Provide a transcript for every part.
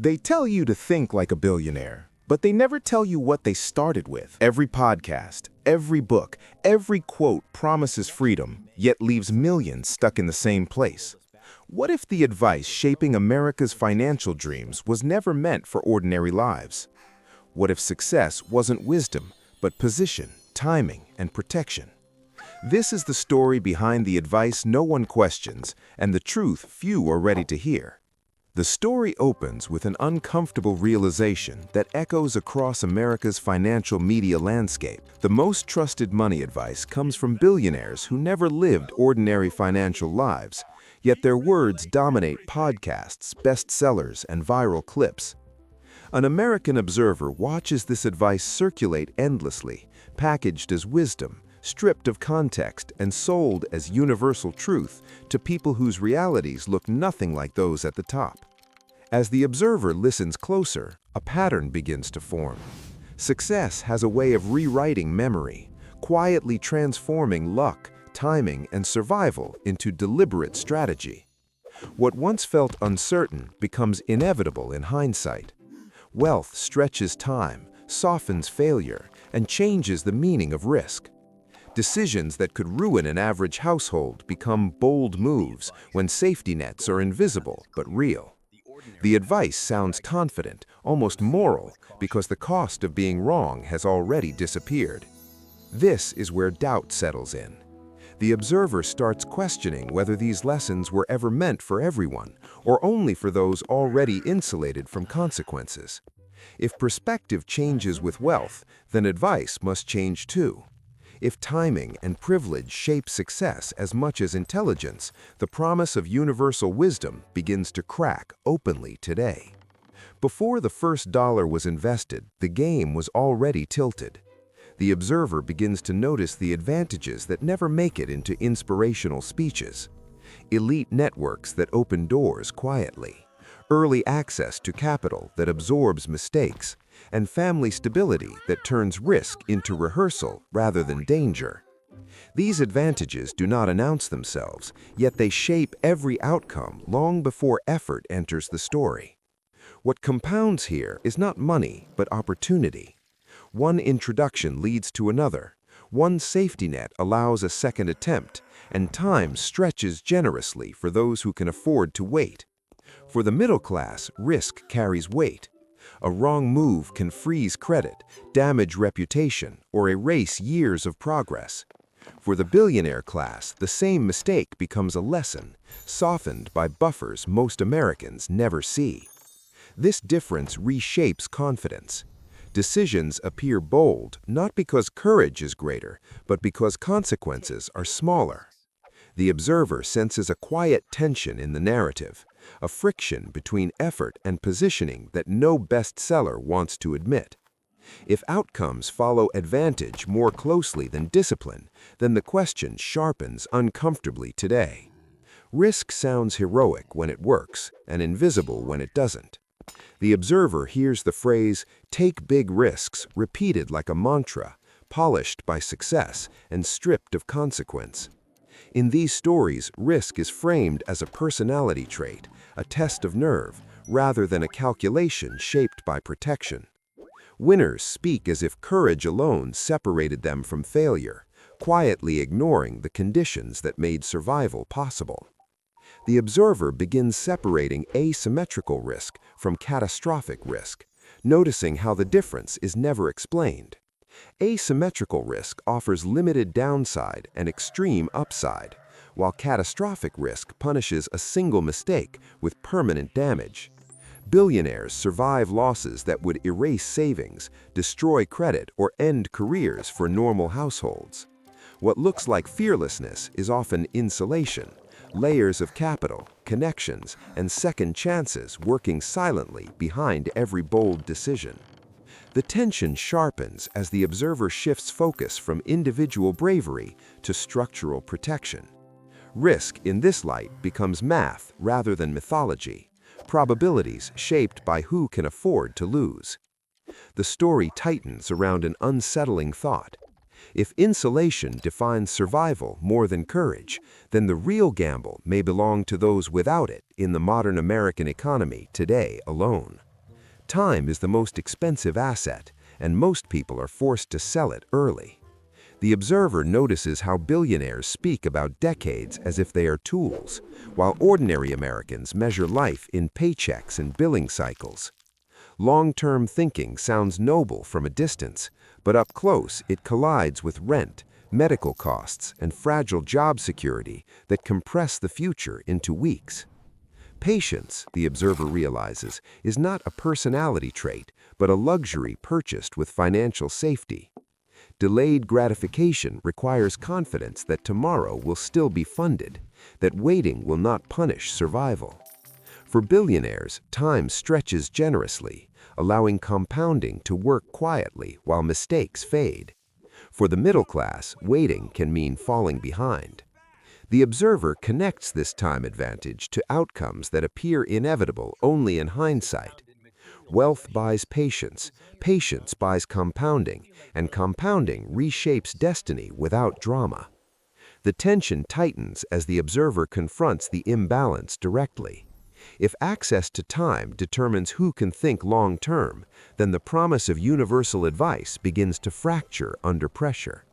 They tell you to think like a billionaire, but they never tell you what they started with. Every podcast, every book, every quote promises freedom, yet leaves millions stuck in the same place. What if the advice shaping America's financial dreams was never meant for ordinary lives? What if success wasn't wisdom, but position, timing, and protection? This is the story behind the advice no one questions and the truth few are ready to hear. The story opens with an uncomfortable realization that echoes across America's financial media landscape. The most trusted money advice comes from billionaires who never lived ordinary financial lives, yet their words dominate podcasts, bestsellers, and viral clips. An American observer watches this advice circulate endlessly, packaged as wisdom, stripped of context, and sold as universal truth to people whose realities look nothing like those at the top. As the observer listens closer, a pattern begins to form. Success has a way of rewriting memory, quietly transforming luck, timing, and survival into deliberate strategy. What once felt uncertain becomes inevitable in hindsight. Wealth stretches time, softens failure, and changes the meaning of risk. Decisions that could ruin an average household become bold moves when safety nets are invisible but real. The advice sounds confident, almost moral, because the cost of being wrong has already disappeared. This is where doubt settles in. The observer starts questioning whether these lessons were ever meant for everyone, or only for those already insulated from consequences. If perspective changes with wealth, then advice must change too. If timing and privilege shape success as much as intelligence, the promise of universal wisdom begins to crack openly today. Before the first dollar was invested, the game was already tilted. The observer begins to notice the advantages that never make it into inspirational speeches. Elite networks that open doors quietly, early access to capital that absorbs mistakes, and family stability that turns risk into rehearsal rather than danger. These advantages do not announce themselves, yet they shape every outcome long before effort enters the story. What compounds here is not money, but opportunity. One introduction leads to another. One safety net allows a second attempt, and time stretches generously for those who can afford to wait. For the middle class, risk carries weight. A wrong move can freeze credit, damage reputation, or erase years of progress. For the billionaire class, the same mistake becomes a lesson, softened by buffers most Americans never see. This difference reshapes confidence. Decisions appear bold not because courage is greater, but because consequences are smaller. The observer senses a quiet tension in the narrative, a friction between effort and positioning that no bestseller wants to admit. If outcomes follow advantage more closely than discipline, then the question sharpens uncomfortably today. Risk sounds heroic when it works and invisible when it doesn't. The observer hears the phrase, "take big risks," repeated like a mantra, polished by success and stripped of consequence. In these stories, risk is framed as a personality trait, a test of nerve, rather than a calculation shaped by protection. Winners speak as if courage alone separated them from failure, quietly ignoring the conditions that made survival possible. The observer begins separating asymmetrical risk from catastrophic risk, noticing how the difference is never explained. Asymmetrical risk offers limited downside and extreme upside, while catastrophic risk punishes a single mistake with permanent damage. Billionaires survive losses that would erase savings, destroy credit, or end careers for normal households. What looks like fearlessness is often insulation, layers of capital, connections, and second chances working silently behind every bold decision. The tension sharpens as the observer shifts focus from individual bravery to structural protection. Risk in this light becomes math rather than mythology, probabilities shaped by who can afford to lose. The story tightens around an unsettling thought. If insulation defines survival more than courage, then the real gamble may belong to those without it in the modern American economy today alone. Time is the most expensive asset, and most people are forced to sell it early. The observer notices how billionaires speak about decades as if they are tools, while ordinary Americans measure life in paychecks and billing cycles. Long-term thinking sounds noble from a distance, but up close it collides with rent, medical costs, and fragile job security that compress the future into weeks. Patience, the observer realizes, is not a personality trait, but a luxury purchased with financial safety. Delayed gratification requires confidence that tomorrow will still be funded, that waiting will not punish survival. For billionaires, time stretches generously, allowing compounding to work quietly while mistakes fade. For the middle class, waiting can mean falling behind. The observer connects this time advantage to outcomes that appear inevitable only in hindsight. Wealth buys patience, patience buys compounding, and compounding reshapes destiny without drama. The tension tightens as the observer confronts the imbalance directly. If access to time determines who can think long-term, then the promise of universal advice begins to fracture under pressure.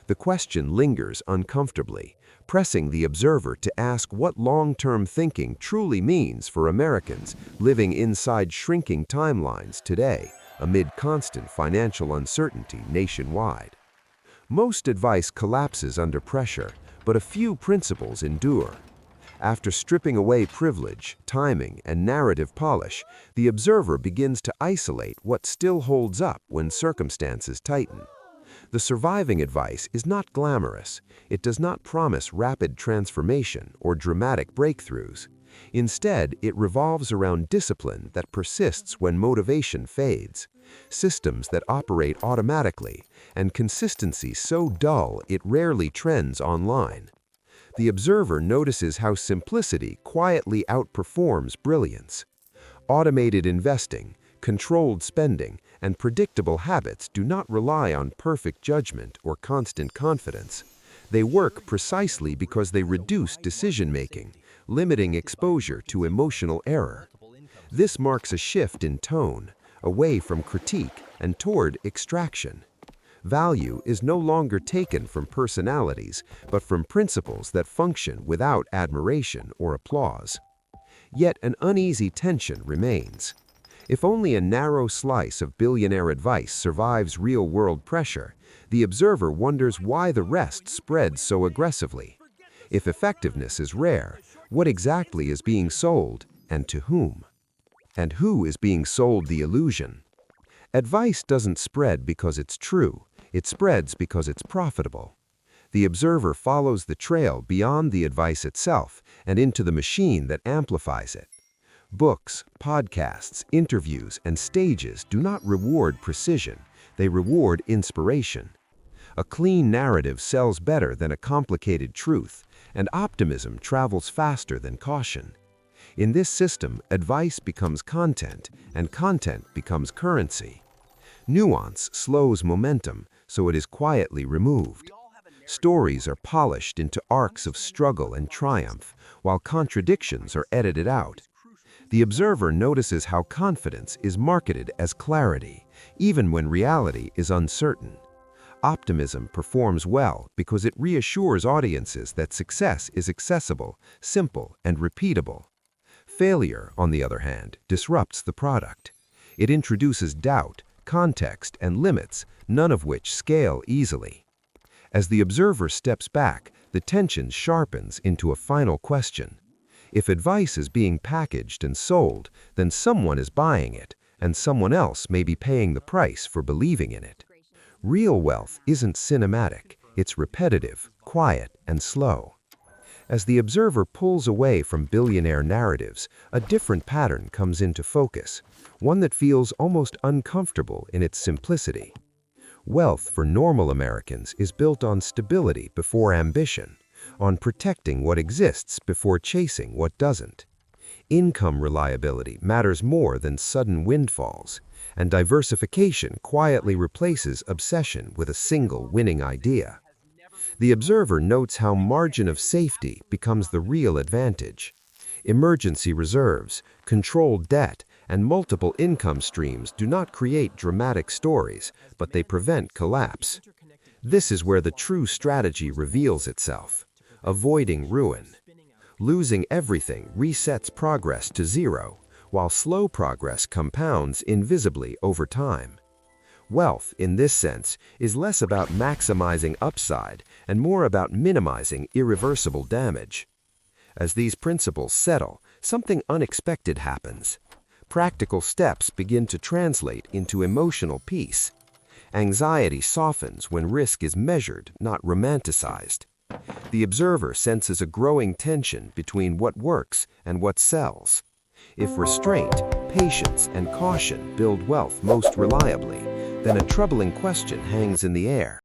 The question lingers uncomfortably, pressing the observer to ask what long-term thinking truly means for Americans living inside shrinking timelines today, amid constant financial uncertainty nationwide. Most advice collapses under pressure, but a few principles endure. After stripping away privilege, timing, and narrative polish, the observer begins to isolate what still holds up when circumstances tighten. The surviving advice is not glamorous. It does not promise rapid transformation or dramatic breakthroughs. Instead, it revolves around discipline that persists when motivation fades, systems that operate automatically, and consistency so dull it rarely trends online. The observer notices how simplicity quietly outperforms brilliance. Automated investing, controlled spending, and predictable habits do not rely on perfect judgment or constant confidence. They work precisely because they reduce decision-making, limiting exposure to emotional error. This marks a shift in tone, away from critique and toward extraction. Value is no longer taken from personalities, but from principles that function without admiration or applause. Yet an uneasy tension remains. If only a narrow slice of billionaire advice survives real-world pressure, the observer wonders why the rest spreads so aggressively. If effectiveness is rare, what exactly is being sold, and to whom? And who is being sold the illusion? Advice doesn't spread because it's true, it spreads because it's profitable. The observer follows the trail beyond the advice itself and into the machine that amplifies it. Books, podcasts, interviews, and stages do not reward precision, they reward inspiration. A clean narrative sells better than a complicated truth, and optimism travels faster than caution. In this system, advice becomes content, and content becomes currency. Nuance slows momentum, so it is quietly removed. Stories are polished into arcs of struggle and triumph, while contradictions are edited out. The observer notices how confidence is marketed as clarity, even when reality is uncertain. Optimism performs well because it reassures audiences that success is accessible, simple, and repeatable. Failure, on the other hand, disrupts the product. It introduces doubt, context, and limits, none of which scale easily. As the observer steps back, the tension sharpens into a final question. If advice is being packaged and sold, then someone is buying it, and someone else may be paying the price for believing in it. Real wealth isn't cinematic, it's repetitive, quiet, and slow. As the observer pulls away from billionaire narratives, a different pattern comes into focus, one that feels almost uncomfortable in its simplicity. Wealth for normal Americans is built on stability before ambition, on protecting what exists before chasing what doesn't. Income reliability matters more than sudden windfalls, and diversification quietly replaces obsession with a single winning idea. The observer notes how margin of safety becomes the real advantage. Emergency reserves, controlled debt, And multiple income streams do not create dramatic stories, but they prevent collapse. This is where the true strategy reveals itself. Avoiding ruin. Losing everything resets progress to zero, while slow progress compounds invisibly over time. Wealth, in this sense, is less about maximizing upside and more about minimizing irreversible damage. As these principles settle, something unexpected happens. Practical steps begin to translate into emotional peace. Anxiety softens when risk is measured, not romanticized. The observer senses a growing tension between what works and what sells. If restraint, patience, and caution build wealth most reliably, then a troubling question hangs in the air.